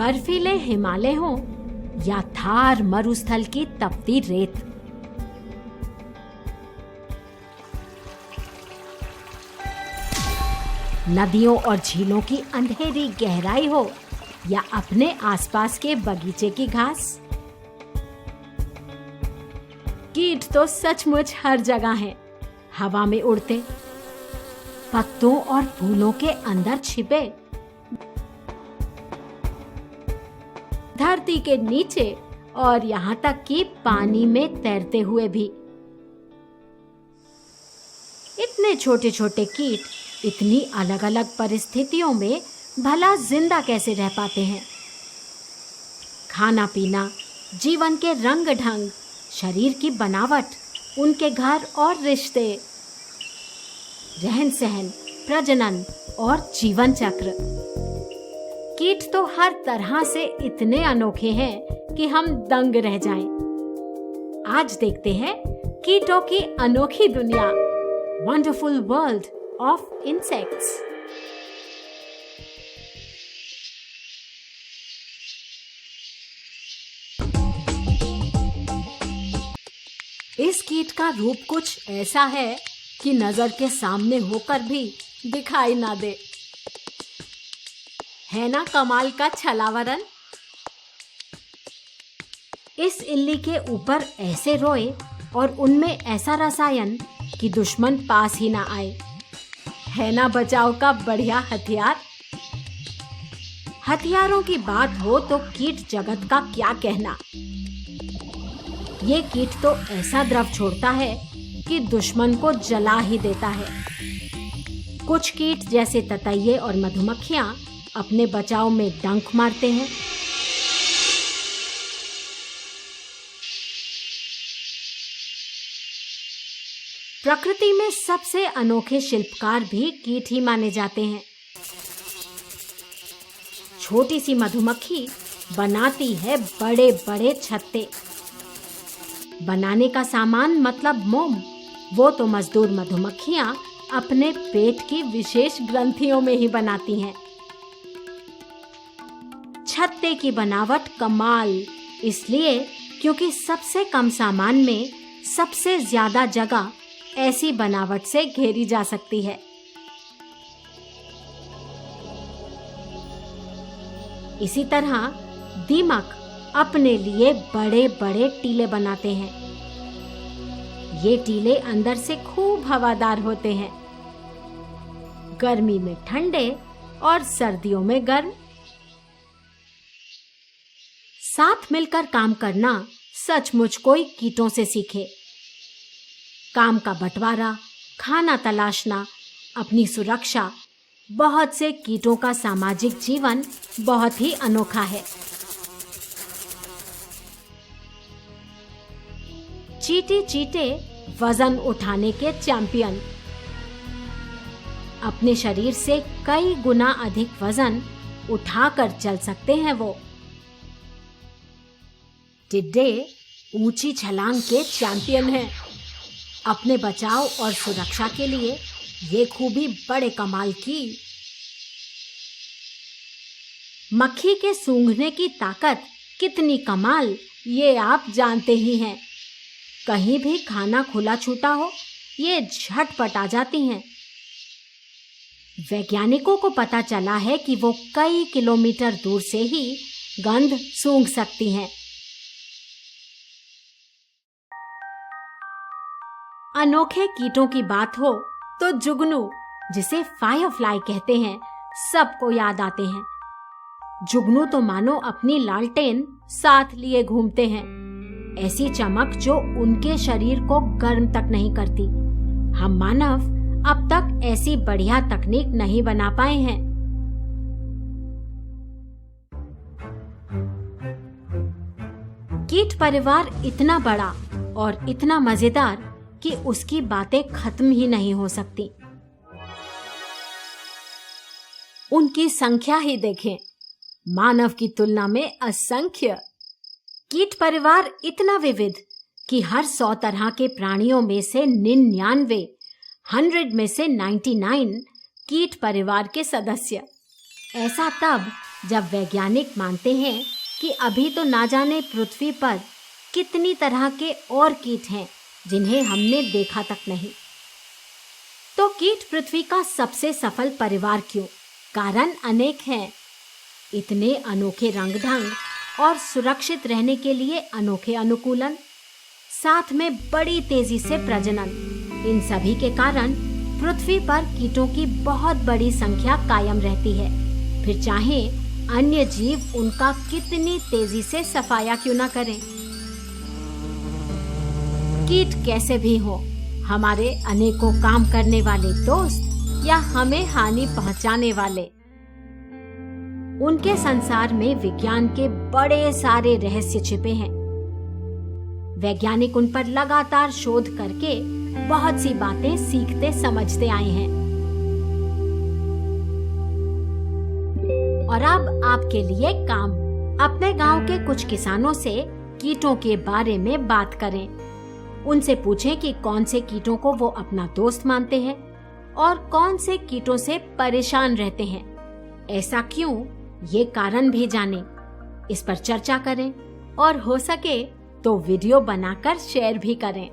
बर्फीले हिमालय हो या थार मरुस्थल की तपती रेत, नदियों और झीलों की अंधेरी गहराई हो या अपने आसपास के बगीचे की घास, कीट तो सचमुच हर जगह हैं। हवा में उड़ते, पत्तों और फूलों के अंदर छिपे, धरती के नीचे और यहाँ तक कि पानी में तैरते हुए भी। इतने छोटे छोटे कीट इतनी अलग अलग परिस्थितियों में भला जिंदा कैसे रह पाते हैं? खाना पीना, जीवन के रंग ढंग, शरीर की बनावट, उनके घर और रिश्ते, रहन सहन, प्रजनन और जीवन चक्र, कीट तो हर तरह से इतने अनोखे हैं कि हम दंग रह जाएं। आज देखते हैं कीटों की अनोखी दुनिया, वंडरफुल वर्ल्ड ऑफ इंसेक्ट्स। इस कीट का रूप कुछ ऐसा है कि नजर के सामने होकर भी दिखाई ना दे। है ना कमाल का छलावरण? इस इल्ली के ऊपर ऐसे रोए और उनमें ऐसा रसायन कि दुश्मन पास ही ना आए। है ना बचाव का बढ़िया हथियार? हथियारों की बात हो तो कीट जगत का क्या कहना। ये कीट तो ऐसा द्रव छोड़ता है कि दुश्मन को जला ही देता है। कुछ कीट जैसे ततैये और मधुमक्खियां अपने बचाव में डंक मारते हैं। प्रकृति में सबसे अनोखे शिल्पकार भी कीट ही माने जाते हैं। छोटी सी मधुमक्खी बनाती है बड़े बड़े छत्ते। बनाने का सामान मतलब मोम, वो तो मजदूर मधुमक्खियां अपने पेट की विशेष ग्रंथियों में ही बनाती हैं। छत्ते की बनावट कमाल इसलिए क्योंकि सबसे कम सामान में सबसे ज्यादा जगह ऐसी बनावट से घेरी जा सकती है। इसी तरह दीमक अपने लिए बड़े बड़े टीले बनाते हैं। ये टीले अंदर से खूब हवादार होते हैं, गर्मी में ठंडे और सर्दियों में गर्म। साथ मिलकर काम करना सचमुच कोई कीटों से सीखे। काम का बंटवारा, खाना तलाशना, अपनी सुरक्षा, बहुत से कीटों का सामाजिक जीवन बहुत ही अनोखा है। चींटी चींटे वजन उठाने के चैंपियन। अपने शरीर से कई गुना अधिक वजन उठाकर चल सकते हैं वो। टिड्डे ऊंची छलांग के चैंपियन हैं। अपने बचाव और सुरक्षा के लिए ये खूबी बड़े कमाल की। मक्खी के सूंघने की ताकत कितनी कमाल, ये आप जानते ही हैं। कहीं भी खाना खुला छूटा हो, ये झटपट आ जाती हैं। वैज्ञानिकों को पता चला है कि वो कई किलोमीटर दूर से ही गंध सूंघ सकती हैं। अनोखे कीटों की बात हो तो जुगनू, जिसे फायरफ्लाई कहते हैं, सबको याद आते हैं। जुगनू तो मानो अपनी लालटेन साथ लिए घूमते हैं, ऐसी चमक जो उनके शरीर को गर्म तक नहीं करती। हम मानव अब तक ऐसी बढ़िया तकनीक नहीं बना पाए हैं। कीट परिवार इतना बड़ा और इतना मजेदार कि उसकी बातें खत्म ही नहीं हो सकती। उनकी संख्या ही देखें, मानव की तुलना में असंख्य। कीट परिवार इतना विविध कि हर 100 तरह के प्राणियों में से 99, 100 में से 99 कीट परिवार के सदस्य। ऐसा तब जब वैज्ञानिक मानते हैं कि अभी तो ना जाने पृथ्वी पर कितनी तरह के और कीट हैं जिन्हें हमने देखा तक नहीं। तो कीट पृथ्वी का सबसे सफल परिवार क्यों? कारण अनेक हैं। इतने अनोखे रंग ढंग और सुरक्षित रहने के लिए अनोखे अनुकूलन, साथ में बड़ी तेजी से प्रजनन, इन सभी के कारण पृथ्वी पर कीटों की बहुत बड़ी संख्या कायम रहती है। फिर चाहे अन्य जीव उनका कितनी तेजी से सफाया क्यों ना करें। कीट कैसे भी हो, हमारे अनेकों काम करने वाले दोस्त या हमें हानि पहुंचाने वाले, उनके संसार में विज्ञान के बड़े सारे रहस्य छिपे हैं। वैज्ञानिक उन पर लगातार शोध करके बहुत सी बातें सीखते समझते आए हैं। और अब आपके लिए काम, अपने गांव के कुछ किसानों से कीटों के बारे में बात करें। उनसे पूछें कि कौन से कीटों को वो अपना दोस्त मानते हैं और कौन से कीटों से परेशान रहते हैं। ऐसा क्यों, ये कारण भी जानें। इस पर चर्चा करें और हो सके तो वीडियो बनाकर शेयर भी करें।